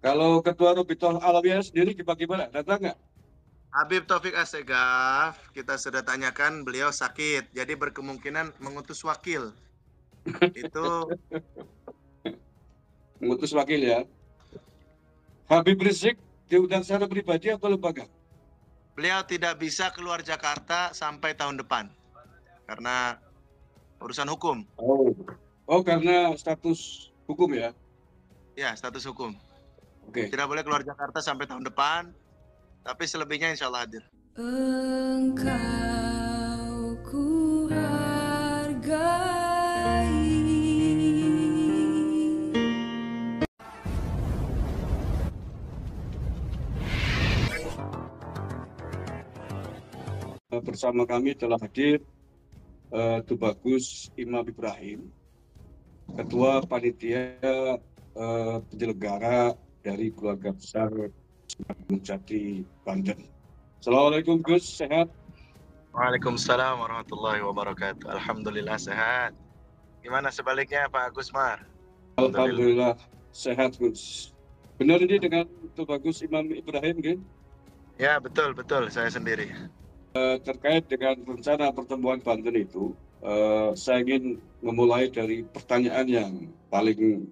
Kalau Ketua Robitoh Alawiyah sendiri gimana? Datang nggak? Habib Taufik Assegaf, kita sudah tanyakan beliau sakit, jadi berkemungkinan mengutus wakil. Itu Mengutus wakil ya. Habib Rizik diundang secara pribadi atau lembaga? beliau tidak bisa keluar Jakarta sampai tahun depan karena urusan hukum. Oh, oh karena status hukum ya. Ya, status hukum. Oke. Tidak boleh keluar Jakarta sampai tahun depan, tapi selebihnya insya Allah hadir. Engkau ku hargai. Bersama kami telah hadir Tubagus Imam Ibrahim, Ketua Panitia Penyelenggara dari Keluarga Besar Gunung Jati, Banten. Assalamualaikum Gus, sehat? Waalaikumsalam warahmatullahi wabarakatuh. Alhamdulillah sehat. Gimana sebaliknya Pak Gusmar? Alhamdulillah sehat Gus. Benar ini dengan Tubagus Imam Ibrahim, kan? Ya betul saya sendiri. Terkait dengan rencana pertemuan Banten itu, saya ingin memulai dari pertanyaan yang paling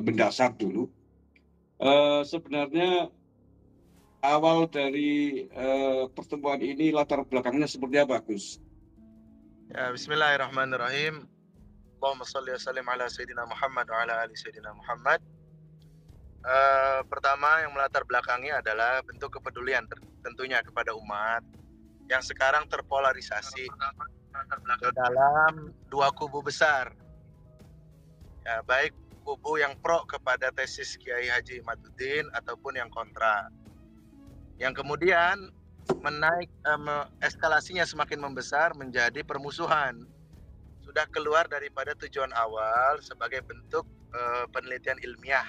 mendasar dulu. Sebenarnya awal dari pertemuan ini latar belakangnya seperti apa, Gus? Ya, bismillahirrahmanirrahim. Allahumma salli wa sallim ala Sayyidina Muhammad wa ala ali Sayyidina Muhammad. Pertama yang melatar belakangi adalah bentuk kepedulian tentunya kepada umat yang sekarang terpolarisasi ke dalam dua kubu besar. Ya, baik kubu yang pro kepada tesis Kiai Haji Imaduddin ataupun yang kontra. Yang kemudian eskalasinya semakin membesar menjadi permusuhan. Sudah keluar daripada tujuan awal sebagai bentuk penelitian ilmiah.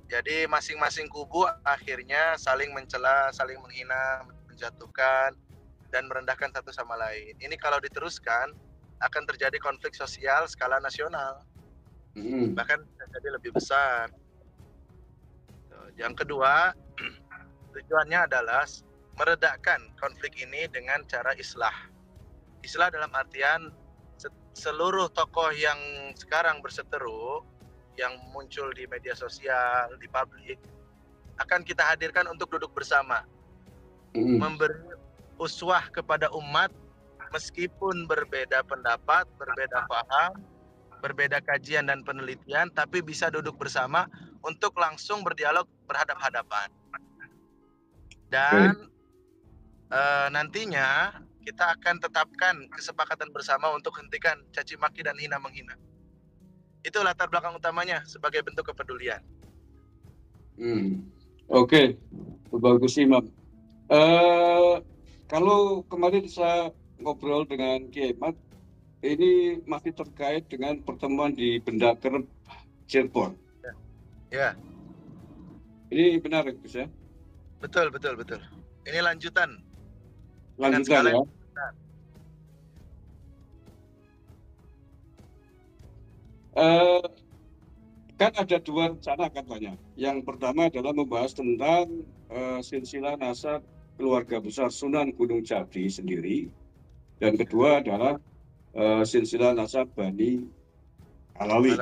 Jadi masing-masing kubu akhirnya saling mencela, saling menghina, menjatuhkan, dan merendahkan satu sama lain. Ini kalau diteruskan akan terjadi konflik sosial skala nasional. Bahkan bisa jadi lebih besar. Yang kedua, tujuannya adalah meredakan konflik ini dengan cara islah. Islah dalam artian seluruh tokoh yang sekarang berseteru, yang muncul di media sosial, di publik, akan kita hadirkan untuk duduk bersama. Memberi uswah kepada umat meskipun berbeda pendapat, berbeda paham, berbeda kajian dan penelitian, tapi bisa duduk bersama untuk langsung berdialog berhadap-hadapan. Dan nantinya kita akan tetapkan kesepakatan bersama untuk hentikan caci maki dan hina menghina. Itu latar belakang utamanya sebagai bentuk kepedulian. Oke, bagus Imam. Kalau kemarin saya ngobrol dengan Kiai Mat, ini masih terkait dengan pertemuan di Bendakerep Cirebon. Ya. Ini benar ya, Gus ya? Betul. Ini lanjutan. Lanjutan ya. Kan ada dua rencana katanya. Yang pertama adalah membahas tentang silsilah nasab keluarga besar Sunan Gunung Jati sendiri, dan kedua adalah silsilah nasab Bani Alawi.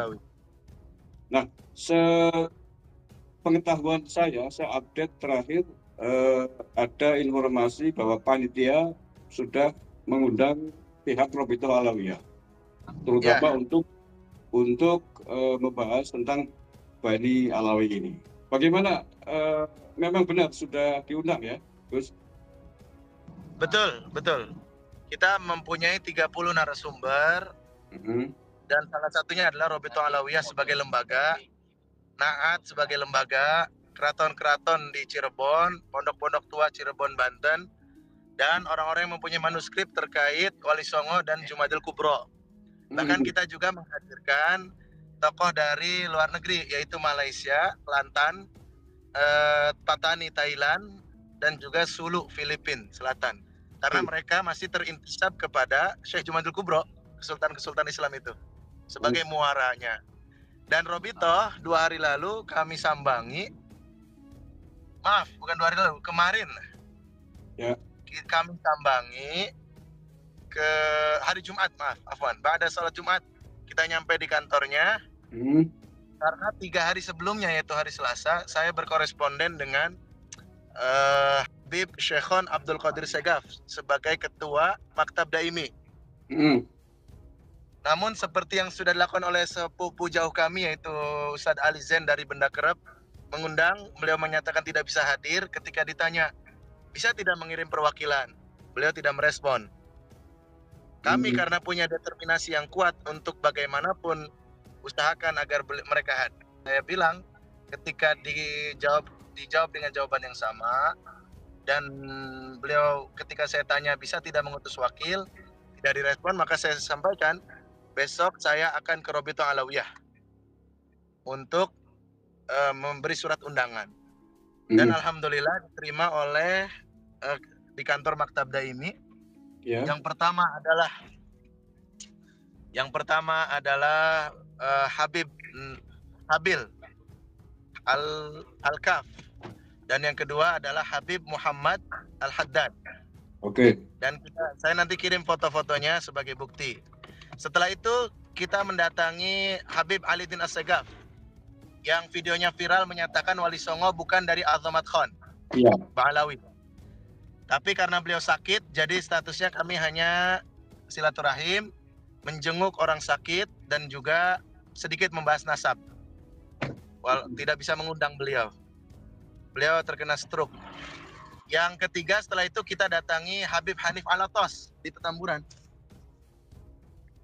Nah, sepengetahuan saya update terakhir ada informasi bahwa panitia sudah mengundang pihak Robitoh Alawiyah, terutama untuk membahas tentang Bani Alawi ini. Bagaimana? Memang benar sudah diundang ya, Gus? Betul. Kita mempunyai 30 narasumber, dan salah satunya adalah Robitoh Alawiyah sebagai lembaga, Naat sebagai lembaga, keraton-keraton di Cirebon, pondok-pondok tua Cirebon, Banten, dan orang-orang yang mempunyai manuskrip terkait Wali Songo dan Jumadil Kubro. Bahkan kita juga menghadirkan tokoh dari luar negeri, yaitu Malaysia, Kelantan, Patani, Thailand, dan juga Sulu, Filipina Selatan. Karena mereka masih terintisab kepada Syekh Jumadil Kubro, Kesultanan Islam itu, sebagai muaranya. Dan Robito 2 hari lalu kami sambangi, maaf bukan 2 hari lalu, kemarin Ya. Kami sambangi ke hari Jumat, afwan, ba'da salat Jumat kita nyampe di kantornya. Karena 3 hari sebelumnya, yaitu hari Selasa, saya berkoresponden dengan Habib Syekhon Abdul Qadir Segaf sebagai ketua Maktab Daimi. Namun seperti yang sudah dilakukan oleh sepupu jauh kami, yaitu Ustadz Ali Zen dari Benda Kerep, mengundang, beliau menyatakan tidak bisa hadir. Ketika ditanya, bisa tidak mengirim perwakilan? Beliau tidak merespon. Kami karena punya determinasi yang kuat untuk bagaimanapun usahakan agar mereka hadir. Saya bilang, ketika dijawab dengan jawaban yang sama, dan beliau ketika saya tanya bisa tidak mengutus wakil, tidak direspon, maka saya sampaikan, besok saya akan ke Robito Alawiyah untuk memberi surat undangan. Dan alhamdulillah diterima oleh di kantor Maktab Daimi. Yang pertama adalah Habil Al-Kaf, dan yang kedua adalah Habib Muhammad Al-Haddad. Oke. Dan saya nanti kirim foto-fotonya sebagai bukti. Setelah itu kita mendatangi Habib Alidin As-Segaf yang videonya viral menyatakan Wali Songo bukan dari Azamat Khan, Ba'alawi. Tapi karena beliau sakit, jadi statusnya kami hanya silaturahim, menjenguk orang sakit, dan juga sedikit membahas nasab. Tidak bisa mengundang beliau. Beliau terkena stroke. Yang ketiga setelah itu kita datangi Habib Hanif Alatos di Petamburan.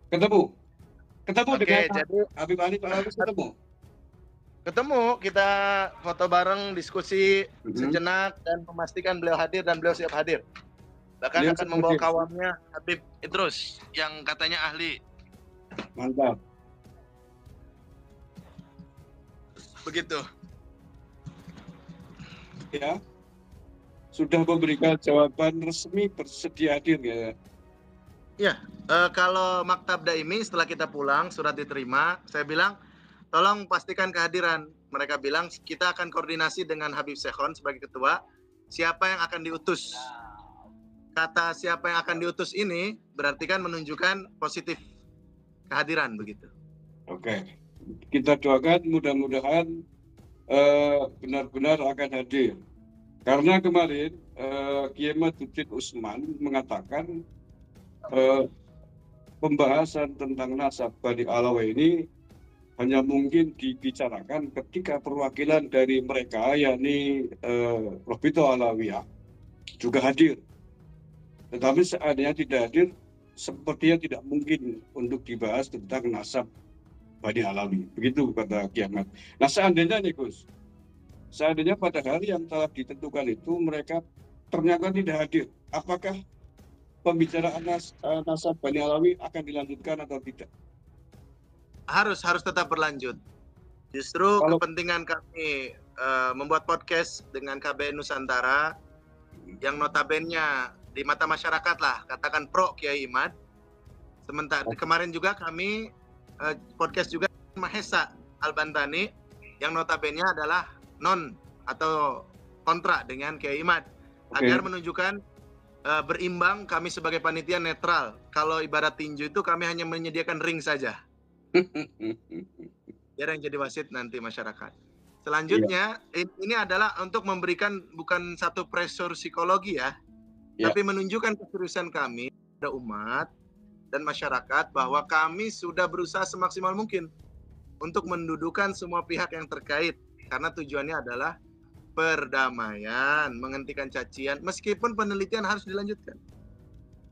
Ketemu dengan jadi Habib Hanif Alatos ketemu, kita foto bareng, diskusi sejenak, dan memastikan beliau hadir dan beliau siap hadir. Bahkan akan membawa kawannya Habib Idrus yang katanya ahli. Mantap. Begitu. Ya, sudah memberikan jawaban resmi bersedia hadir ya? Ya, kalau Maktab Daimi setelah kita pulang, surat diterima, saya bilang, tolong pastikan kehadiran. Mereka bilang, kita akan koordinasi dengan Habib Syekhon sebagai ketua, siapa yang akan diutus. Kata siapa yang akan diutus ini, berarti kan menunjukkan positif kehadiran, begitu. Oke, kita doakan mudah-mudahan benar-benar akan hadir. Karena kemarin Kiai Maduddin Usman mengatakan pembahasan tentang nasab Bani Alawiyah ini hanya mungkin dibicarakan ketika perwakilan dari mereka, yakni Robito Alawiyah, juga hadir. Tetapi seandainya tidak hadir, sepertinya tidak mungkin untuk dibahas tentang nasab Bani Alawi. Begitu kata Kiamat. Nah seandainya nih Gus, seandainya pada hari yang telah ditentukan itu mereka ternyata tidak hadir, apakah pembicaraan nasab Bani Alawi akan dilanjutkan atau tidak? Harus tetap berlanjut. Justru kepentingan kami membuat podcast dengan KBN Nusantara yang notabene di mata masyarakat lah, katakan pro Kiai Imad. Sementara kemarin juga kami podcast juga Mahesa Al-Bantani yang notabene adalah non atau kontra dengan Kiai Imad, agar menunjukkan berimbang. Kami sebagai panitia netral. Kalau ibarat tinju itu kami hanya menyediakan ring saja. Biar yang jadi wasit nanti masyarakat. Selanjutnya ini adalah untuk memberikan bukan satu pressure psikologi ya, tapi menunjukkan keseriusan kami pada umat dan masyarakat bahwa kami sudah berusaha semaksimal mungkin untuk mendudukan semua pihak yang terkait, karena tujuannya adalah perdamaian, menghentikan cacian, meskipun penelitian harus dilanjutkan.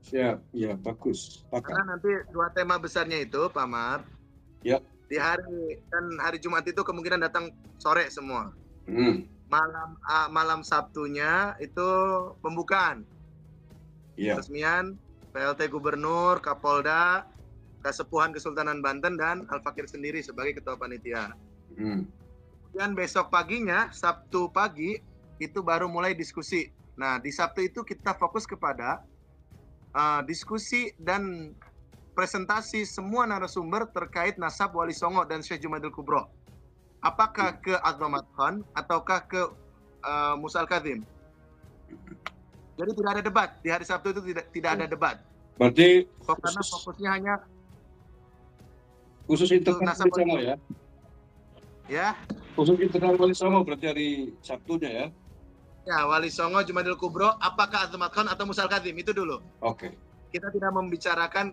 Siap, ya bagus. Karena nanti 2 tema besarnya itu, Pak Mar, di hari Jumat itu kemungkinan datang sore semua. Malam Sabtunya itu pembukaan, resmian PLT Gubernur, Kapolda, Kasepuhan Kesultanan Banten, dan Al-Fakir sendiri sebagai ketua panitia. Dan besok paginya, Sabtu pagi, itu baru mulai diskusi. Nah, di Sabtu itu kita fokus kepada diskusi dan presentasi semua narasumber terkait nasab Wali Songo dan Syekh Jumadil Kubro. Apakah ke Azamat Khan ataukah ke Musa Al-Kazim? Jadi tidak ada debat di hari Sabtu itu, tidak ada debat. Berarti Karena fokusnya hanya khusus internal Wali Songo ya? Ya. Khusus internal Wali Songo berarti hari Sabtunya ya? Ya, Wali Songo, Jumadil Kubro, apakah Azamat Khan atau Musa Al-Kazim, itu dulu. Oke. Kita tidak membicarakan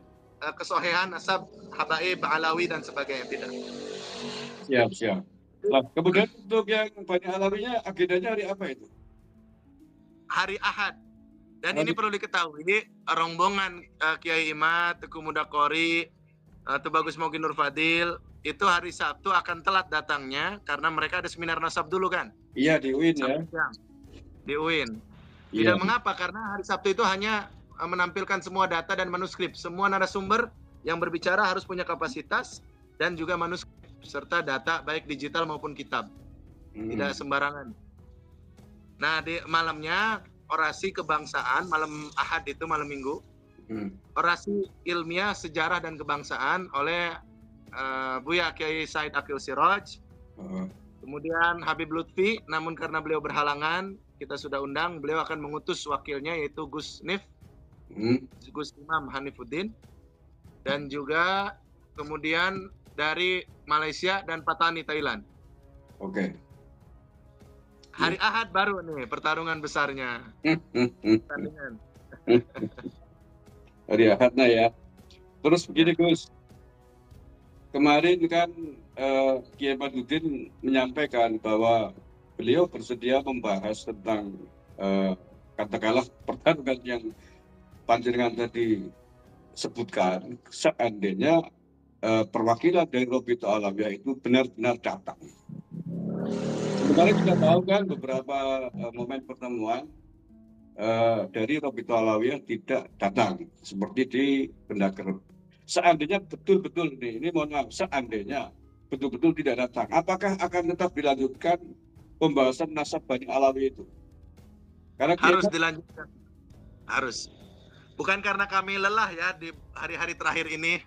kesohihan, nasab, habaib, alawi dan sebagainya, tidak. Siap. Nah, kemudian untuk yang Bani Alawinya agendanya hari apa itu? Hari Ahad. Dan ini perlu diketahui, rombongan Kiai Imad, Teguh Muda Qori, Tubagus Mogi Nur Fadil, itu hari Sabtu akan telat datangnya karena mereka ada seminar nasab dulu kan? Iya, di UIN ya. Di UIN. Tidak mengapa, karena hari Sabtu itu hanya menampilkan semua data dan manuskrip. Semua narasumber yang berbicara harus punya kapasitas dan juga manuskrip serta data baik digital maupun kitab. Tidak sembarangan. Nah, di malamnya orasi kebangsaan, malam Ahad itu malam Minggu. Orasi ilmiah sejarah dan kebangsaan oleh Buya Kiai Said Akil Siraj. Kemudian Habib Lutfi, namun karena beliau berhalangan, kita sudah undang, beliau akan mengutus wakilnya yaitu Gus Nif, Gus Imam Hanifuddin, dan juga kemudian dari Malaysia dan Patani Thailand. Oke. Hari Ahad baru nih pertarungan besarnya. Pertandingan. Hari Ahadnya ya. Terus begini Gus, kemarin kan Kiai Madudin menyampaikan bahwa beliau bersedia membahas tentang katakanlah pertarungan yang panjenengan tadi sebutkan, seandainya perwakilan dari Robitul Alawiyah itu benar-benar datang. Sementara kita tahu kan beberapa momen pertemuan dari Robitul Alawiyah tidak datang, seperti di Bendaker. Seandainya betul-betul ini mohon maaf, seandainya betul-betul tidak datang, apakah akan tetap dilanjutkan pembahasan nasab Bani Alawi itu? Karena harus dilanjutkan. Harus. Bukan karena kami lelah ya di hari-hari terakhir ini,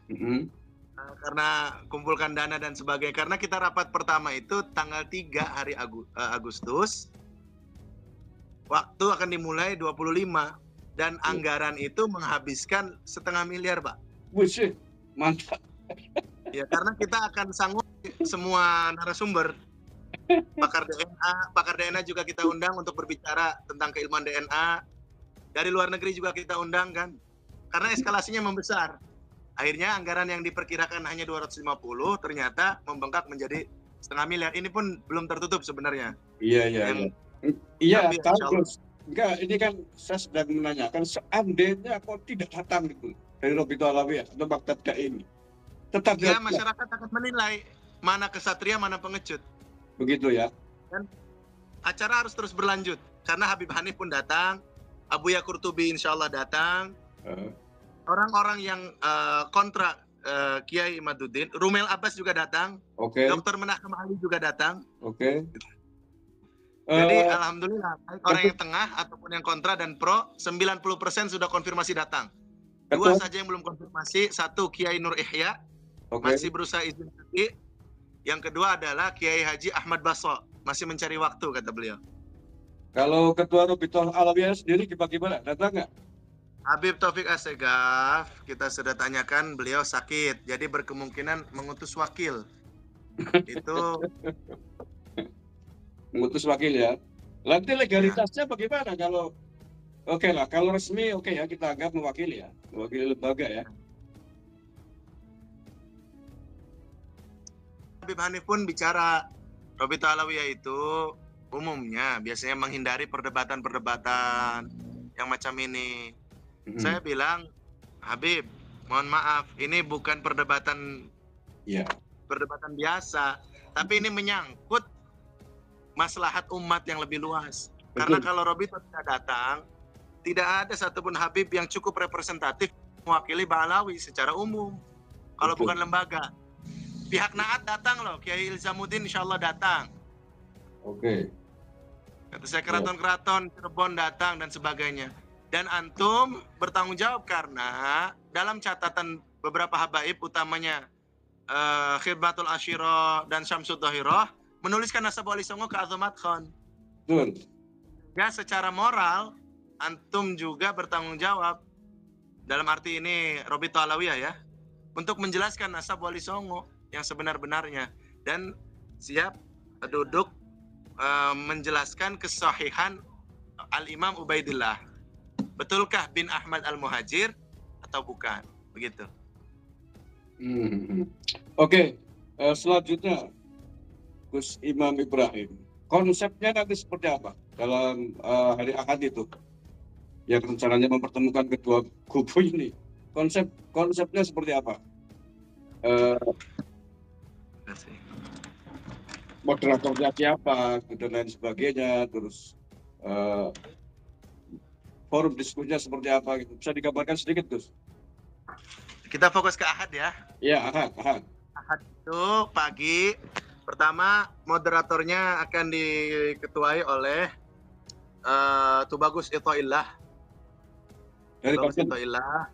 karena kumpulkan dana dan sebagainya. Karena kita rapat pertama itu tanggal 3 hari Agustus, waktu akan dimulai 25, dan anggaran itu menghabiskan 1,5 miliar, Pak. Wih, mantap. Ya, karena kita akan sanggup semua narasumber. Pakar DNA juga kita undang untuk berbicara tentang keilmuan DNA. Dari luar negeri juga kita undang kan. Karena eskalasinya membesar. Akhirnya anggaran yang diperkirakan hanya 250 ternyata membengkak menjadi 1,5 miliar. Ini pun belum tertutup sebenarnya. Iya, tahu. Enggak, ini kan saya sedang menanyakan seandainya kok tidak datang gitu dari Robitul Alawiyah atau Maktab ini. Tetap ya masyarakat akan menilai mana kesatria, mana pengecut. Begitu ya. Dan acara harus terus berlanjut karena Habib Hanif pun datang, Abuya Qurtubi insya Allah datang. Orang-orang yang kontra Kiai Imaduddin, Rumel Abbas juga datang. Dr. Menachem Ali juga datang. Jadi alhamdulillah orang yang tengah ataupun yang kontra dan pro 90% sudah konfirmasi datang. 2 saja yang belum konfirmasi, 1 Kiai Nur Ihya masih berusaha izin lagi. Yang kedua adalah Kiai Haji Ahmad Baso, masih mencari waktu kata beliau. Kalau Ketua Robitul Alawiyah sendiri bagaimana? Datang nggak? Habib Taufik Assegaf, kita sudah tanyakan, beliau sakit, jadi berkemungkinan mengutus wakil. Itu mengutus wakil ya. Nanti legalitasnya bagaimana kalau lah, kalau resmi ya kita anggap mewakili ya, mewakili lembaga ya. Habib Hanif pun bicara Robitul Alawiyah itu umumnya biasanya menghindari perdebatan-perdebatan yang macam ini. Saya bilang, Habib, mohon maaf, ini bukan perdebatan perdebatan biasa, tapi ini menyangkut maslahat umat yang lebih luas. Karena kalau Robitul tidak datang, tidak ada satupun Habib yang cukup representatif mewakili Ba'alawi secara umum. Kalau bukan lembaga. Pihak Naat datang loh, Kiai Ilzamuddin insya Allah datang. Kata saya keraton-keraton, Cirebon datang dan sebagainya. Dan antum bertanggung jawab karena dalam catatan beberapa habaib utamanya Khidmatul Asyiro dan Syamsud Dhahirah menuliskan nasab Wali Songo ke Azamat Khan. Betul. Ya, secara moral antum juga bertanggung jawab, dalam arti ini Robito Alawiyah ya, untuk menjelaskan nasab Wali Songo yang sebenar-benarnya dan siap duduk menjelaskan kesahihan Al-Imam Ubaidillah. Betulkah bin Ahmad Al-Muhajir atau bukan? Begitu. Oke, selanjutnya Gus Imam Ibrahim. Konsepnya nanti seperti apa dalam hari Ahad itu yang rencananya mempertemukan kedua kubu ini? Konsepnya seperti apa? Moderatornya siapa dan lain sebagainya, terus forum diskusinya seperti apa gitu. Bisa digambarkan sedikit, Gus? Kita fokus ke Ahad ya. Iya, Ahad. Ahad itu pagi. Pertama, moderatornya akan diketuai oleh Tubagus Itoillah. Dari Tubagus Itoillah.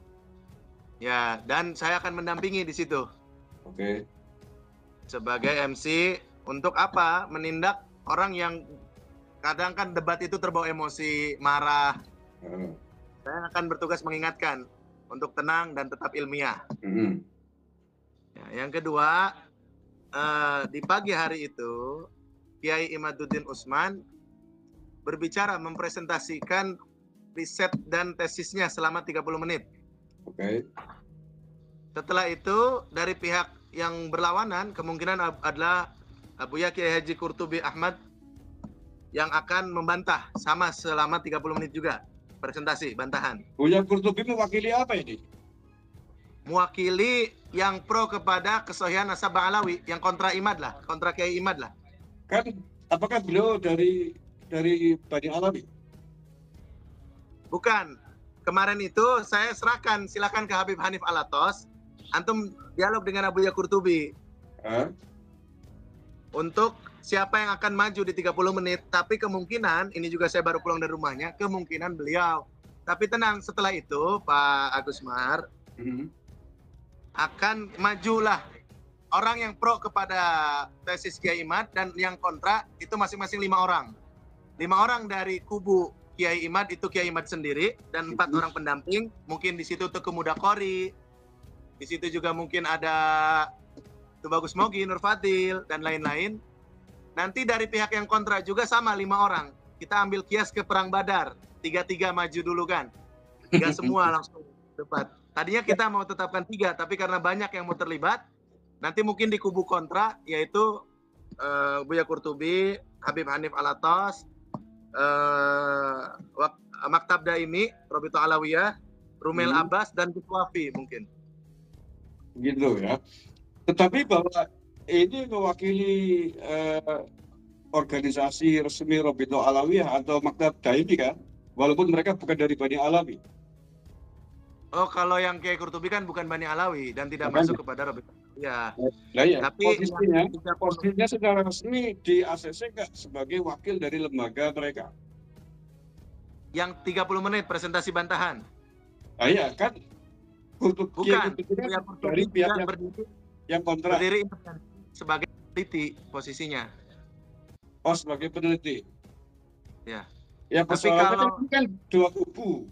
Ya, dan saya akan mendampingi di situ. Oke. Sebagai MC untuk apa? Menindak orang yang kadang kan debat itu terbawa emosi, marah. Saya akan bertugas mengingatkan untuk tenang dan tetap ilmiah. Ya, yang kedua, di pagi hari itu Kiai Imaduddin Usman berbicara mempresentasikan riset dan tesisnya selama 30 menit. Oke. Setelah itu dari pihak yang berlawanan kemungkinan adalah Abuya Kiai Haji Qurtubi Ahmad yang akan membantah sama selama 30 menit juga presentasi bantahan. Buya Qurtubi mewakili apa ini? Mewakili yang pro kepada kesahihan nasab Alawi, yang kontra Imad lah, kontra Kiai Imad lah. Kan apakah beliau dari Bani Alawi? Bukan. Kemarin itu saya serahkan, silakan ke Habib Hanif Alatos, antum dialog dengan Abuya Qurtubi. Untuk siapa yang akan maju di 30 menit, tapi kemungkinan, ini juga saya baru pulang dari rumahnya, kemungkinan beliau. Tapi tenang, setelah itu Pak Agus Mar akan majulah orang yang pro kepada tesis Kiai Imad dan yang kontra itu masing-masing 5 orang. 5 orang dari kubu Kiai Imad itu Kiai Imad sendiri dan 4 orang pendamping. Mungkin di situ Teguh Mudakori, di situ juga mungkin ada Tubagus Mogi, Nur Fadil dan lain-lain. Nanti dari pihak yang kontra juga sama 5 orang. Kita ambil kias ke Perang Badar, 3-3 maju dulu kan. 3 semua langsung debat. Tadinya kita mau tetapkan 3, tapi karena banyak yang mau terlibat, nanti mungkin di kubu kontra yaitu Buya Qurtubi, Habib Hanif Alatos, Maktab Daimi, Robito Alawiyah, Rumel Abbas dan Gus Wafi mungkin. Gitu ya. Tetapi bahwa ini mewakili organisasi resmi Robito Alawiyah atau Maktab Daimi kan, walaupun mereka bukan dari Bani Alawi. Oh, kalau yang Kiai Qurtubi kan bukan Bani Alawi dan tidak masuk kepada Robito Alawiyah. Nah, ya. Tapi posisinya secara resmi di ACC nggak sebagai wakil dari lembaga mereka. Yang 30 menit presentasi bantahan. Ah iya kan, Bukan. Dari pihak yang kontra. Berdiri sebagai peneliti posisinya. Oh, sebagai peneliti. Ya. Ya, persoalannya kan 2 kubu.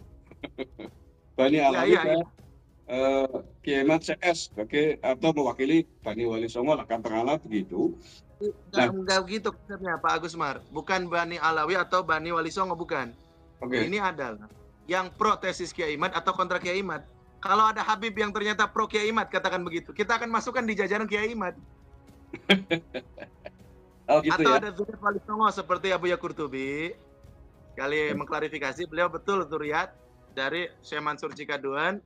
Bani Alawi dan Kiai Imad CS sebagai atau mewakili Bani Wali Songo lah katakanlah begitu. Enggak begitu konsepnya Pak Agus Mar. Bukan Bani Alawi atau Bani Wali Songo, bukan. Ini adalah yang pro tesis Kiai Imad atau kontra Kiai Imad. Kalau ada Habib yang ternyata pro Kiai Imad, katakan begitu, kita akan masukkan di jajaran Kiai Imad. Oh, gitu atau ya? ada Zuriat Wali Songo seperti Abuya Qurtubi. Kali mengklarifikasi, beliau betul Zuriat dari Syekh Mansur Cikaduan.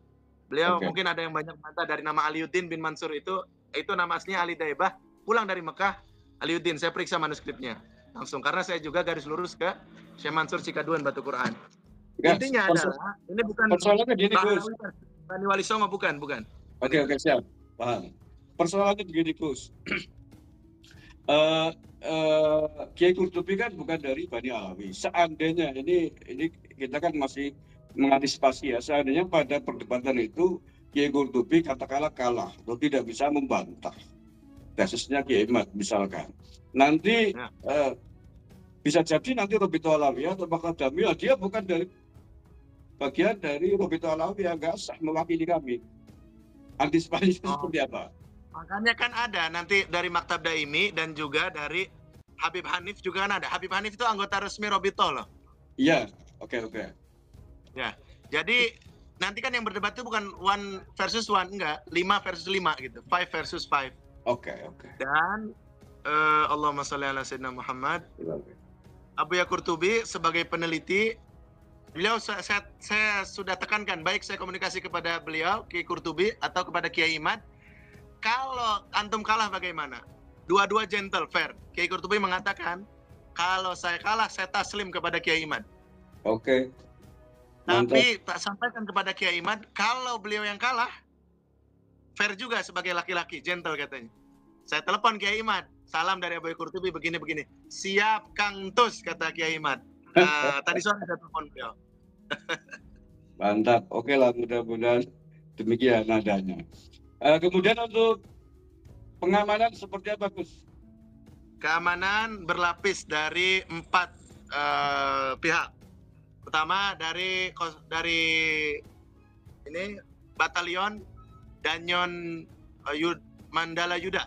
Beliau mungkin ada yang banyak bantah dari nama Aliuddin bin Mansur itu nama aslinya Ali Daibah, pulang dari Mekah Aliuddin. Saya periksa manuskripnya langsung karena saya juga garis lurus ke Syekh Mansur Cikaduan Batu Quran. Intinya adalah ini bukan persoalannya gini, Gus. Bani Wali Songo bukan. Oke, siap. Paham. Persoalannya begini, Gus. Kiai Qurtubi kan bukan dari Bani Alawi. Seandainya ini kita kan masih mengantisipasi ya, seandainya pada perdebatan itu Kiai Qurtubi katakanlah kalah atau tidak bisa membantah tesisnya Kiai Imad misalkan. Nanti bisa jadi nanti Robito Alawiyah atau Bakal Jamil dia bukan dari bagian dari Robito Alawiyah, nggak sah mewakili kami. Antisipasinya seperti apa? Makanya kan ada nanti dari Maktab Daimi dan juga dari Habib Hanif juga kan ada. Habib Hanif itu anggota resmi Robito loh. Iya, oke. Ya, jadi nanti kan yang berdebat itu bukan 1 versus 1, enggak, 5 versus 5 gitu, 5 versus 5. Oke. Dan Allahumma sholli ala sayyidina Muhammad. Abuya Qurtubi sebagai peneliti, beliau saya sudah tekankan, baik saya komunikasi kepada beliau Kiai Qurtubi atau kepada Kiai Imad, kalau antum kalah bagaimana? Dua-dua gentle, fair. Kiai Qurtubi mengatakan, kalau saya kalah saya taslim kepada Kiai Imad. Oke. Tapi tak sampaikan kepada Kiai Imad, kalau beliau yang kalah, fair juga sebagai laki-laki, gentle katanya. Saya telepon Kiai Imad, salam dari Abuya Qurtubi begini-begini. Siap Kang Tus, kata Kiai Imad. Tadi sore saya telepon beliau. Mantap, oke lah, mudah-mudahan demikian nadanya. Kemudian untuk pengamanan seperti apa, Gus? Keamanan berlapis dari 4 pihak. Pertama dari ini Batalion Danyon Mandala Yuda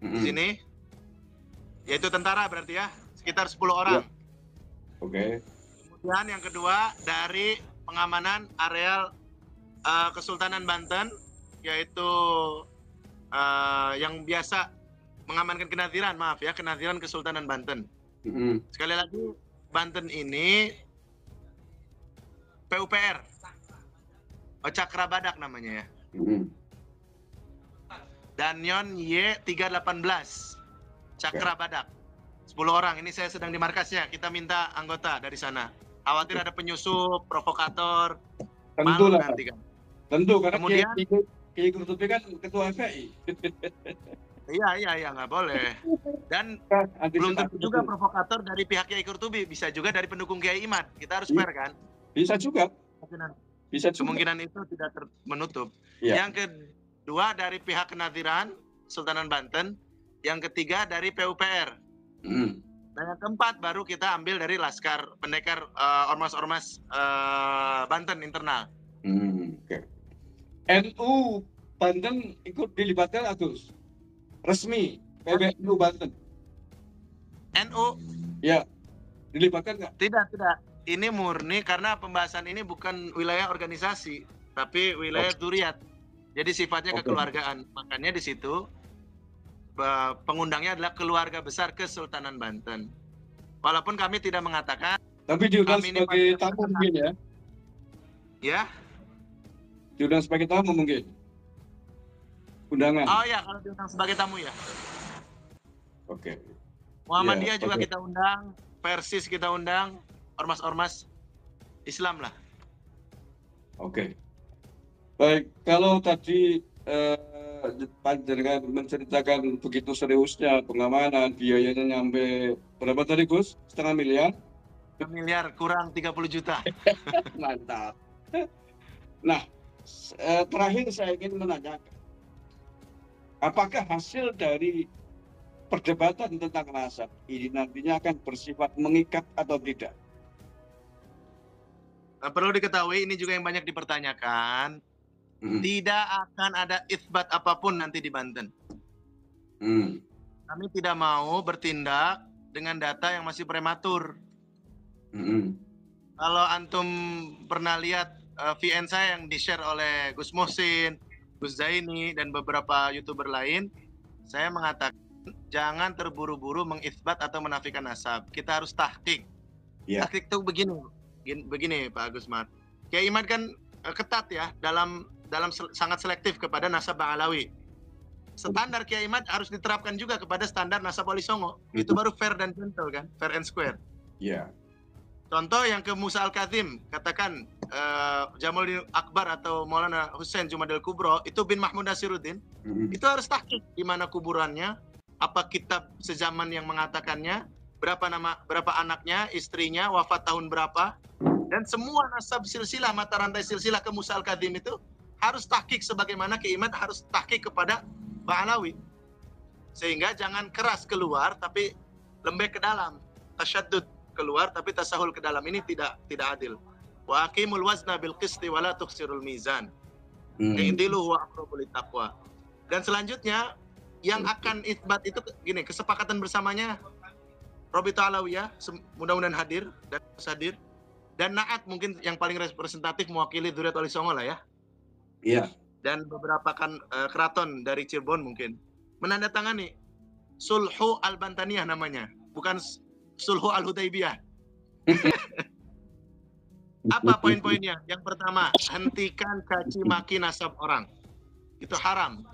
di sini, yaitu tentara berarti ya, sekitar 10 orang. Oke. Kemudian yang kedua dari pengamanan areal Kesultanan Banten, yaitu yang biasa mengamankan kenaziran, kenaziran Kesultanan Banten. Sekali lagi, Banten ini PUPR, Cakra Badak namanya ya. Danyon Y318, Cakra Badak, 10 orang. Ini saya sedang di markasnya, kita minta anggota dari sana. Khawatir ada penyusup, provokator, tentu lah. Nanti kan. Tentu, karena kemudian Kiai Qurtubi kan ketua FPI. Iya, nggak boleh. Dan belum tentu juga provokator dari pihak Kiai Qurtubi, bisa juga dari pendukung Kiai Imad. Kita harus fair kan? Bisa juga. Kemungkinan itu tidak menutup. Ya. Yang kedua dari pihak kenaziran Sultanan Banten, yang ketiga dari PUPR. Dan yang keempat baru kita ambil dari Laskar Pendekar ormas-ormas Banten internal. Okay. NU Banten ikut dilibatkan Agus? Resmi PBNU Banten? NU? Ya, dilibatkan nggak? Tidak. Ini murni karena pembahasan ini bukan wilayah organisasi, tapi wilayah Duriat. Jadi sifatnya kekeluargaan. Makanya di situ pengundangnya adalah keluarga besar Kesultanan Banten. Walaupun kami tidak mengatakan. Tapi diundang sebagai tamu mungkin ya? Ya? Diundang sebagai tamu mungkin? Undangan? Oh ya, kalau diundang sebagai tamu ya. Oke. Muhammadiyah juga kita undang, Persis kita undang, ormas-ormas Islam lah. Oke. Baik, kalau tadi panjenengan menceritakan begitu seriusnya pengamanan, biayanya nyampe berapa tadi Gus? 0,5 miliar? 1 miliar kurang 30 juta. Mantap. Nah, terakhir saya ingin menanyakan, apakah hasil dari perdebatan tentang nasab ini nantinya akan bersifat mengikat atau tidak? Nah, perlu diketahui ini juga yang banyak dipertanyakan. Tidak akan ada itsbat apapun nanti di Banten. Kami tidak mau bertindak dengan data yang masih prematur. Kalau antum pernah lihat VN saya yang di-share oleh Gus Muhsin, Gus Zaini, dan beberapa YouTuber lain, saya mengatakan jangan terburu-buru mengitsbat atau menafikan nasab. Kita harus tahqiq. Tahqiq itu begini Pak Agus Mat. Kiai Imad kan ketat ya dalam sangat selektif kepada nasab Bang Alawi. Standar Kiai Imad harus diterapkan juga kepada standar nasab Wali Songo. Itu baru fair dan gentle kan, fair and square. Contoh yang ke Musa Al-Kazim, katakan Jamaluddin Akbar atau Maulana Hussein Jumadil Kubro, itu bin Mahmud Nasiruddin, itu harus tahqiq di mana kuburannya, apa kitab sezaman yang mengatakannya, berapa anaknya, istrinya, wafat tahun berapa, dan semua nasab silsilah, mata rantai silsilah ke Musa Al-Kazim itu harus tahqiq sebagaimana Kiai Imad harus tahqiq kepada Ba'alawi. Sehingga jangan keras keluar tapi lembek ke dalam, tasyaddud keluar tapi tasahul ke dalam. Ini tidak adil. Wa aqimul wazna bil qisti wa la tukhsirul mizan. I'dilu huwa aqrabu littaqwa. Dan selanjutnya yang akan isbat itu gini, kesepakatan bersamanya Robito Alawiyah mudah-mudahan hadir dan hadir, dan Naat mungkin yang paling representatif mewakili Dzurriyyah Wali Songo lah ya. Iya. Dan beberapa keraton dari Cirebon mungkin menandatangani Sulhu Al-Bantaniyah namanya, bukan Sulhu Al-Hudaybiyah. Apa poin-poinnya? Yang pertama, hentikan caci maki nasab orang. Itu haram.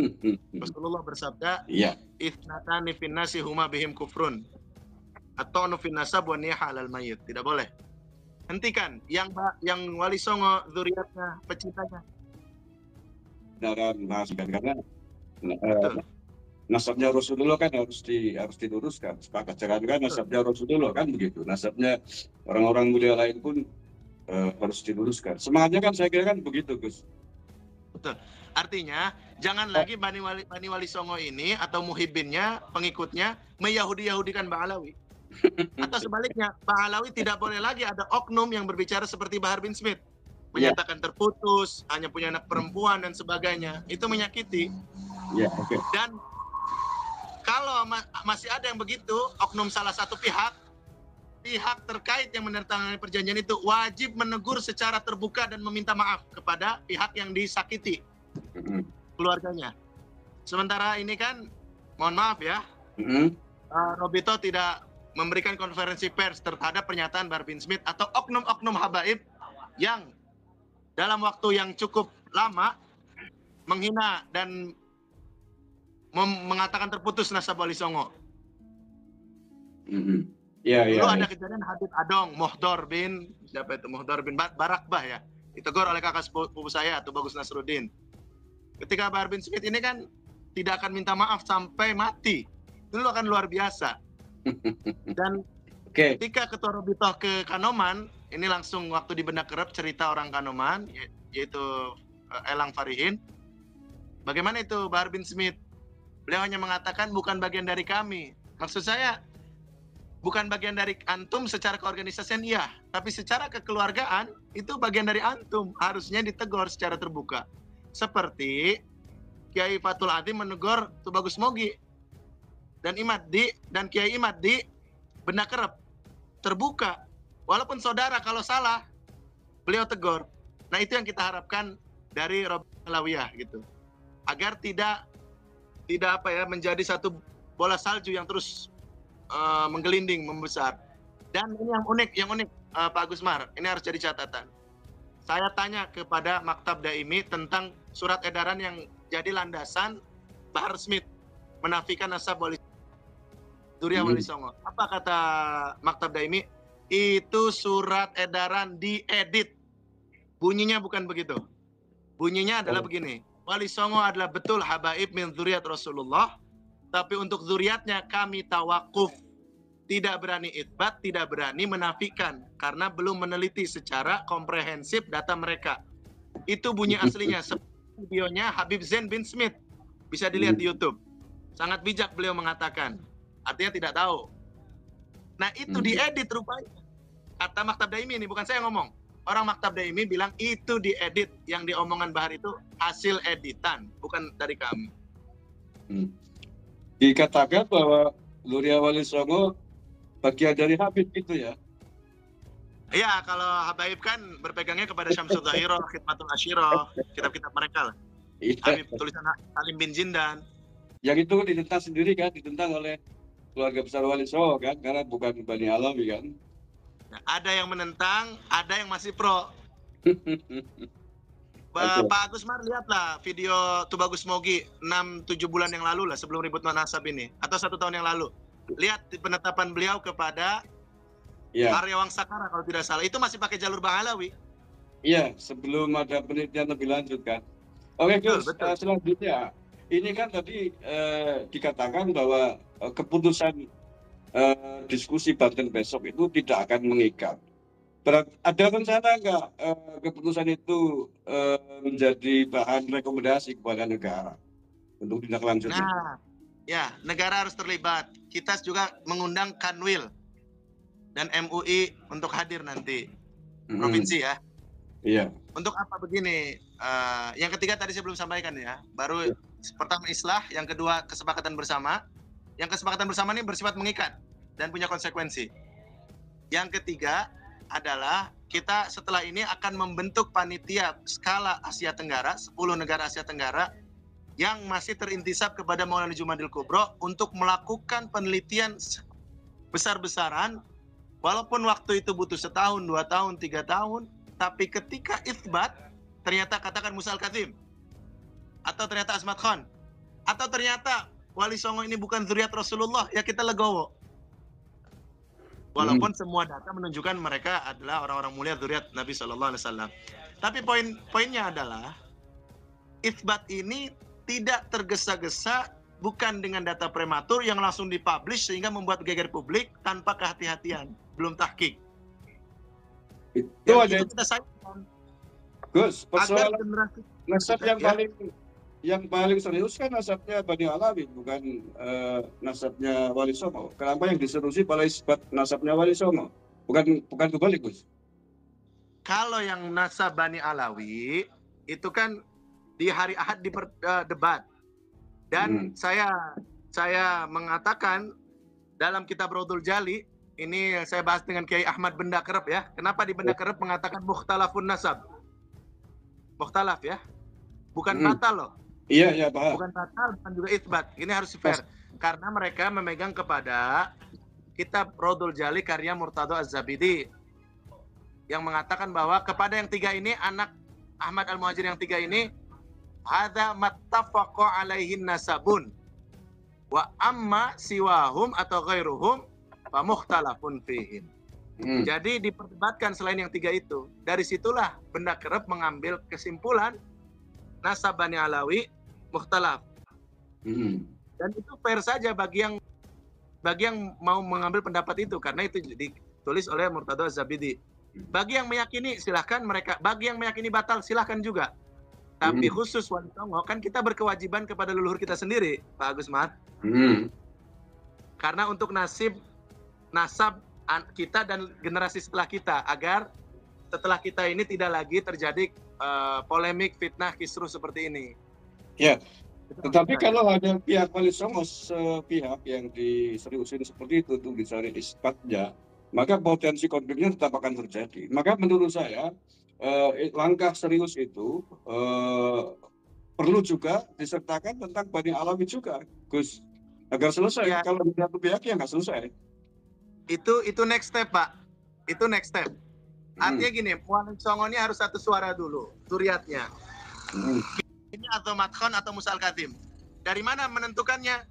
Rasulullah bersabda, "Itsnatani fin nasi huma bihim kufrun." Atau nufin nasab wa niyaha 'alal mayyit. Tidak boleh. Hentikan yang Wali Songo dzurriyyatnya, pecintanya. Dalam karena nasabnya Rasulullah kan harus diluruskan. Sepakat jangan kan nasabnya Rasulullah kan begitu. Nasabnya orang-orang mulia lain pun harus diluruskan. Semangatnya kan saya kira kan begitu, Gus. Betul. Artinya jangan lagi Bani Wali Songo ini atau muhibbinnya, pengikutnya meyahudi-yahudikan Ba'alawi. Atau sebaliknya, Ba'alawi tidak boleh lagi ada oknum yang berbicara seperti Bahar bin Smith, menyatakan terputus, hanya punya anak perempuan dan sebagainya. Itu menyakiti. Dan kalau masih ada yang begitu, oknum salah satu pihak terkait yang menandatangani perjanjian itu wajib menegur secara terbuka dan meminta maaf kepada pihak yang disakiti, keluarganya. Sementara ini kan, mohon maaf ya, Robito tidak memberikan konferensi pers terhadap pernyataan Bahar bin Smith atau oknum-oknum habaib yang dalam waktu yang cukup lama menghina dan mengatakan terputus nasab Wali Songo. Dulu ada kejadian Habib Adong, Mohdor bin Barakbah ya, ditegur oleh kakak sepupu saya atau Bagus Nasruddin. Ketika Bahar bin Smith ini kan tidak akan minta maaf sampai mati, itu akan luar biasa. Dan ketika Ketua Robito ke Kanoman, ini langsung waktu di Benda Kerep cerita orang Kanoman, yaitu Elang Farihin. Bagaimana itu Bahar bin Smith? Beliau hanya mengatakan bukan bagian dari kami. Maksud saya, bukan bagian dari antum secara keorganisasian iya, tapi secara kekeluargaan itu bagian dari antum, harusnya ditegur secara terbuka. Seperti Kiai Fatul Adzim menegur Tubagus Mogi dan Imad-Di dan Kiai Imad-Di Benda Kerep, terbuka. Walaupun saudara kalau salah, beliau tegur. Nah, itu yang kita harapkan dari Robito Alawiyah gitu. Agar tidak menjadi satu bola salju yang terus menggelinding, membesar. Dan ini yang unik Pak Gusmar, ini harus jadi catatan. Saya tanya kepada Maktab Daimi tentang surat edaran yang jadi landasan Bahar Smith menafikan nasab Dzurriyyah Wali Songo. Apa kata Maktab Daimi? Itu surat edaran diedit. Bunyinya bukan begitu. Bunyinya adalah begini. Wali Songo adalah betul habaib min dzurriyyat Rasulullah, tapi untuk dzurriyyatnya kami tawakuf, tidak berani itsbat, tidak berani menafikan karena belum meneliti secara komprehensif data mereka. Itu bunyi aslinya. Videonya Habib Zain bin Smith, bisa dilihat di YouTube. Sangat bijak beliau mengatakan. Artinya tidak tahu. Nah, itu diedit rupanya. Kata Maktab Daimi ini, bukan saya yang ngomong. Orang Maktab Daimi bilang itu diedit, yang diomongan Bahar itu hasil editan, bukan dari kami. Dikatakan bahwa Dzurriyyah Wali Songo bagian dari Habib gitu ya? Iya, kalau Habaib kan berpegangnya kepada Syamsul Zahiro, Khidmatul Asyiro, kitab-kitab mereka lah. Habib tulisan Salim bin Jindan. Yang itu ditentang sendiri kan, ditentang oleh keluarga besar Wali Songo kan, karena bukan Bani Alawi kan. Nah, ada yang menentang, ada yang masih pro. Pak Gusmar lihatlah video Tubagus Mogi 6-7 bulan yang lalu lah, sebelum ribut nasab ini, atau 1 tahun yang lalu. Lihat penetapan beliau kepada Arya Wangsakara kalau tidak salah, itu masih pakai jalur Ba'alawi. Iya, sebelum ada penelitian lebih lanjut kan. Oke Gus, selanjutnya ini kan tadi dikatakan bahwa keputusan diskusi Banten besok itu tidak akan mengikat. Ada rencana nggak keputusan itu menjadi bahan rekomendasi kepada negara untuk tindak lanjutnya? Nah, ya, negara harus terlibat. Kita juga mengundang Kanwil dan MUI untuk hadir nanti. Provinsi ya. Iya. Untuk apa begini? Yang ketiga tadi saya belum sampaikan ya. Baru pertama islah, yang kedua kesepakatan bersama. Yang kesepakatan bersama ini bersifat mengikat dan punya konsekuensi. Yang ketiga adalah kita setelah ini akan membentuk panitia skala Asia Tenggara, 10 negara Asia Tenggara yang masih terintisab kepada Maulana Jumadil Kubro untuk melakukan penelitian besar-besaran, walaupun waktu itu butuh 1 tahun, 2 tahun, 3 tahun, tapi ketika itsbat, ternyata katakan Musa Al-Kadzim, atau ternyata Asmat Khan, atau ternyata Wali Songo ini bukan zuriat Rasulullah, ya kita legowo. Walaupun semua data menunjukkan mereka adalah orang-orang mulia zuriat Nabi Shallallahu Alaihi Wasallam. Tapi poinnya adalah itsbat ini tidak tergesa-gesa, bukan dengan data prematur yang langsung dipublish sehingga membuat geger publik tanpa kehati-hatian, belum tahqiq. Itu aja. Itu kita sayangkan. Gus, persoalan generasi nasab yang paling serius kan nasabnya Bani Alawi, bukan nasabnya Wali Songo. Kenapa yang diserusi pada isbat nasabnya Wali Songo? Bukan kebalik, Gus. Kalau yang nasab Bani Alawi itu kan di hari Ahad di debat. Dan saya mengatakan dalam kitab Raudhul Jali, ini saya bahas dengan Kiai Ahmad Benda Kerep ya. Kenapa di Benda Kerep mengatakan mukhtalafun nasab? Mukhtalaf ya. Bukan batal loh. Iya, Pak. Bukan batal, bukan juga itsbat. Ini harus fair. Karena mereka memegang kepada kitab Raudhul Jali karya Murtadho Az-Zabidi yang mengatakan bahwa kepada yang 3 ini, anak Ahmad Al-Muhajir yang 3 ini, hadza mattafaqo alaihin nasabun wa amma siwahum atau ghairuhum fa mukhtalafun fihim. Jadi diperdebatkan selain yang 3 itu. Dari situlah Benda Kerep mengambil kesimpulan nasab Bani Alawi mukhtalaf. Dan itu fair saja bagi yang mau mengambil pendapat itu, karena itu ditulis oleh Murtadho Az-Zabidi. Bagi yang meyakini silahkan mereka, bagi yang meyakini batal silahkan juga. Tapi khusus Wali Songo kan kita berkewajiban kepada leluhur kita sendiri, Pak Agus Mat. Karena untuk nasab kita dan generasi setelah kita, agar setelah kita ini tidak lagi terjadi polemik, fitnah, kisruh seperti ini. Ya, tetapi kalau ada pihak Wali Songo sepihak yang diseriusin seperti itu untuk dicari isbatnya, maka potensi konfliknya tetap akan terjadi. Maka menurut saya langkah serius itu perlu juga disertakan tentang Bani Alawi juga, Gus, agar selesai. Ya. Kalau di satu pihak ya nggak selesai. Itu next step, Pak. Itu next step. Artinya gini, Wali Songo ini harus satu suara dulu, zuriatnya. Ini atau Matkhon atau Musa Al-Kadzim. Dari mana menentukannya?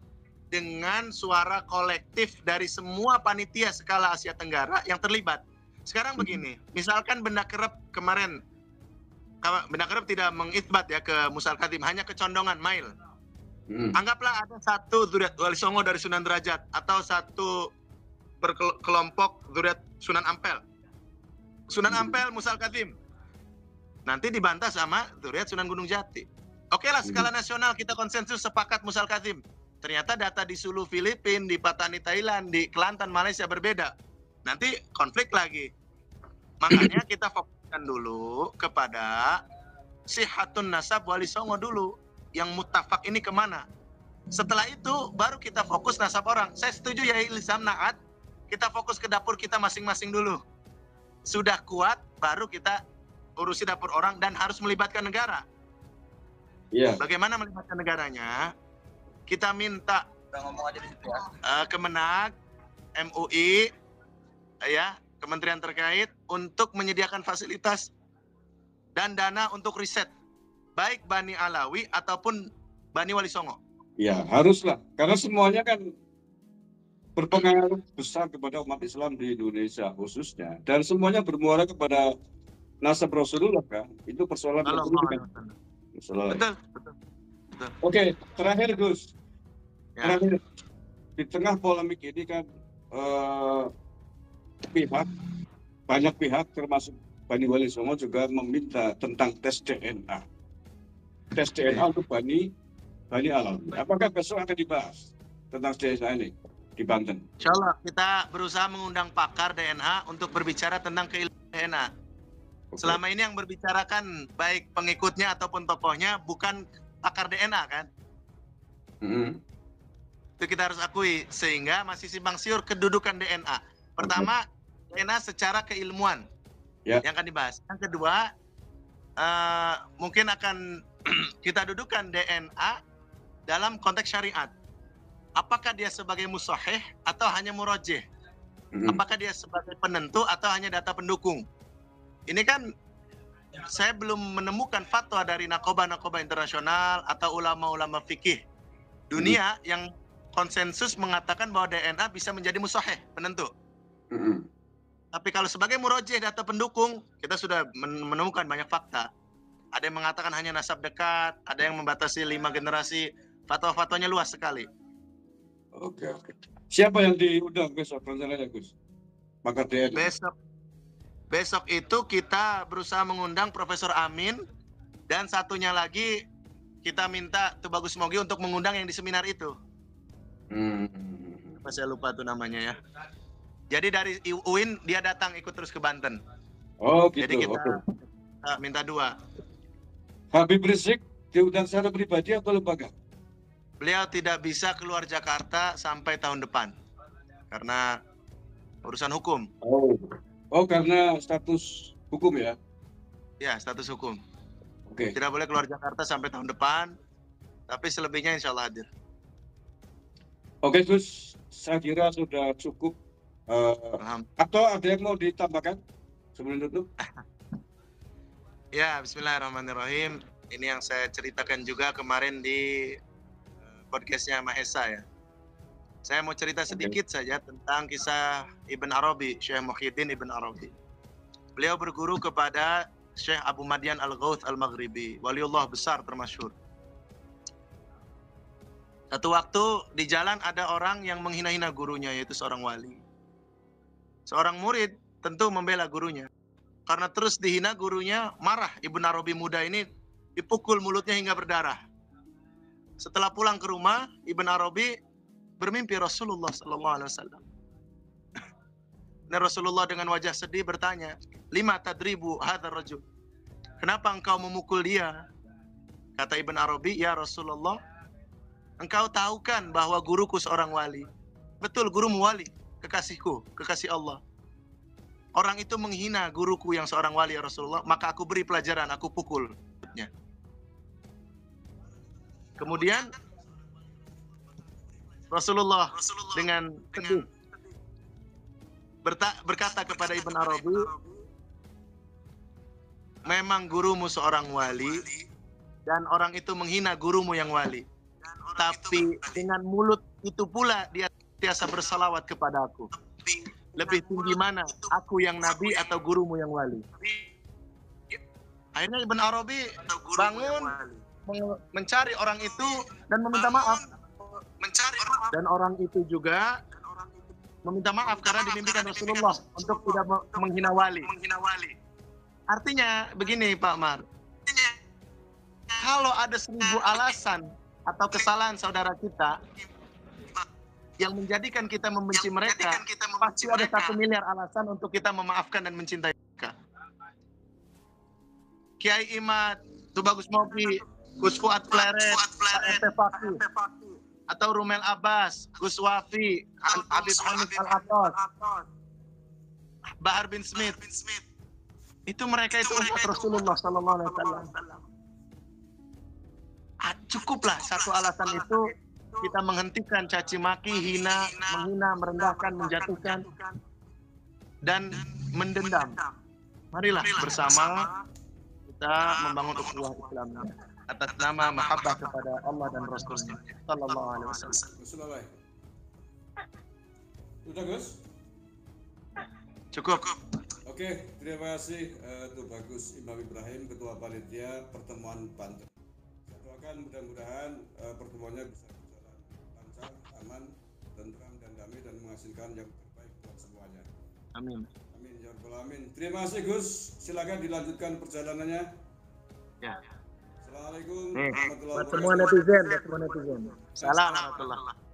Dengan suara kolektif dari semua panitia skala Asia Tenggara yang terlibat. Sekarang begini, misalkan Benda Kerep kemarin, Benda Kerep tidak mengitsbat ya ke Musa Al-Kadzim, hanya kecondongan, mail. Anggaplah ada satu zuriat Wali Songo dari Sunan Derajat, atau satu kelompok zuriat Sunan Ampel. Sunan Ampel, Musa Al-Kadzim. Nanti dibantah sama zuriat Sunan Gunung Jati. Oke lah, skala nasional kita konsensus sepakat Musa Al-Kadzim. Ternyata data di Sulu Filipina, di Patani Thailand, di Kelantan Malaysia berbeda. Nanti konflik lagi. Makanya kita fokuskan dulu kepada sihatun nasab Wali Songo dulu. Yang muttafaq ini kemana? Setelah itu baru kita fokus nasab orang. Saya setuju ya Ilham Naat. Kita fokus ke dapur kita masing-masing dulu. Sudah kuat, baru kita urusi dapur orang dan harus melibatkan negara. Yeah. Bagaimana melibatkan negaranya? Kita minta Kemenag, MUI, ya, kementerian terkait untuk menyediakan fasilitas dan dana untuk riset, baik Bani Alawi ataupun Bani Wali Songo. Ya, haruslah, karena semuanya kan berpengaruh besar kepada umat Islam di Indonesia khususnya, dan semuanya bermuara kepada nasab Rasulullah kan. Itu persoalan kan. Betul. Oke, terakhir Gus. Ya. Terakhir, di tengah polemik ini kan pihak banyak pihak termasuk Bani Wali Songo juga meminta tentang tes DNA. Tes DNA untuk Bani Alawi. Apakah besok akan dibahas tentang DNA ini di Banten? Insya Allah kita berusaha mengundang pakar DNA untuk berbicara tentang keilmuan DNA. Selama ini yang berbicarakan baik pengikutnya ataupun tokohnya bukan pakar DNA kan? Itu kita harus akui, sehingga masih simpang siur kedudukan DNA. Pertama, DNA secara keilmuan yang akan dibahas. Yang kedua, mungkin akan kita dudukan DNA dalam konteks syariat. Apakah dia sebagai musahih atau hanya murajih? Apakah dia sebagai penentu atau hanya data pendukung? Ini kan saya belum menemukan fatwa dari nakoba-nakoba internasional atau ulama-ulama fikih dunia yang konsensus mengatakan bahwa DNA bisa menjadi musahih, penentu. Tapi kalau sebagai murajih data pendukung, kita sudah menemukan banyak fakta. Ada yang mengatakan hanya nasab dekat, ada yang membatasi 5 generasi, fatwa-fatwanya luas sekali. Oke. Siapa yang diundang besok rencananya, Gus? Pakar DNA. Besok itu kita berusaha mengundang Profesor Amin, dan satunya lagi kita minta Tubagus Mogi untuk mengundang yang di seminar itu. Apa saya lupa tuh namanya ya. Jadi dari UIN dia datang ikut terus ke Banten. Oh gitu. Jadi kita minta 2. Habib Rizik diundang secara pribadi atau lembaga? Beliau tidak bisa keluar Jakarta sampai tahun depan karena urusan hukum. Oh karena status hukum ya? Ya, status hukum. Oke. Tidak boleh keluar Jakarta sampai tahun depan, tapi selebihnya insya Allah hadir. Oke Gus, saya kira sudah cukup. Atau ada yang mau ditambahkan sebelum tutup? Ya, bismillahirrahmanirrahim. Ini yang saya ceritakan juga kemarin di podcastnya Mahesa ya. Saya mau cerita sedikit saja tentang kisah Ibn Arabi, Syekh Muhyiddin Ibn Arabi. Beliau berguru kepada Syekh Abu Madian Al-Ghauth Al-Maghribi, waliullah besar termasyhur. Satu waktu di jalan ada orang yang menghina-hina gurunya, yaitu seorang wali. Seorang murid tentu membela gurunya. Karena terus dihina gurunya, marah Ibn Arabi muda ini, dipukul mulutnya hingga berdarah. Setelah pulang ke rumah, Ibn Arabi bermimpi Rasulullah SAW. Dan Rasulullah dengan wajah sedih bertanya, "Lima tadribu hadzal rajul?" Kenapa engkau memukul dia? Kata Ibn Arabi, "Ya Rasulullah, engkau tahu kan bahwa guruku seorang wali." Betul, gurumu wali, kekasihku, kekasih Allah. Orang itu menghina guruku yang seorang wali ya Rasulullah, maka aku beri pelajaran, aku pukul. Kemudian Rasulullah dengan sedih berkata kepada Ibn Arabi, "Memang gurumu seorang wali dan orang itu menghina gurumu yang wali. Tapi dengan mulut itu pula dia biasa bersalawat kepada aku. Lebih tinggi mana, aku yang nabi atau gurumu yang wali?" Akhirnya Ibn Arabi bangun mencari orang itu dan meminta maaf. Dan orang itu juga meminta maaf karena dimimpikan Rasulullah untuk tidak menghina wali. Artinya begini Pak Mar, kalau ada 1000 alasan atau kesalahan saudara kita yang menjadikan kita membenci mereka, pasti ada 1 miliar alasan untuk kita memaafkan dan mencintai mereka. Kiai Imad, Tubagus Mogi, Gus Fuad Pleret, RT Fakih, atau Rumel Abbas, Gus Wafi, Habib Hanif Al-Atas, Bahar bin Smith. Itu mereka itu umat Rasulullah SAW. Cukuplah 1 alasan itu kita menghentikan caci maki, hina, menghina, merendahkan, menjatuhkan, dan mendendam. Marilah bersama kita membangun ukhuwah Islam atas nama mahabbah kepada Allah dan Rasulnya sallallahu alaihi wasallam. Sudah Gus? Cukup. Oke, terima kasih Tubagus Imam Ibrahim, Ketua Panitia Pertemuan Banten. Saya doakan mudah-mudahan pertemuannya bisa berjalan lancar, aman, tentram dan damai dan menghasilkan yang terbaik buat semuanya. Amin. Amin. Ya Rabbal Alamin. Terima kasih Gus. Silakan dilanjutkan perjalanannya. Ya. Assalamualaikum Nih, warahmatullahi buat semua wabarakatuh. netizen. Salam warahmatullahi.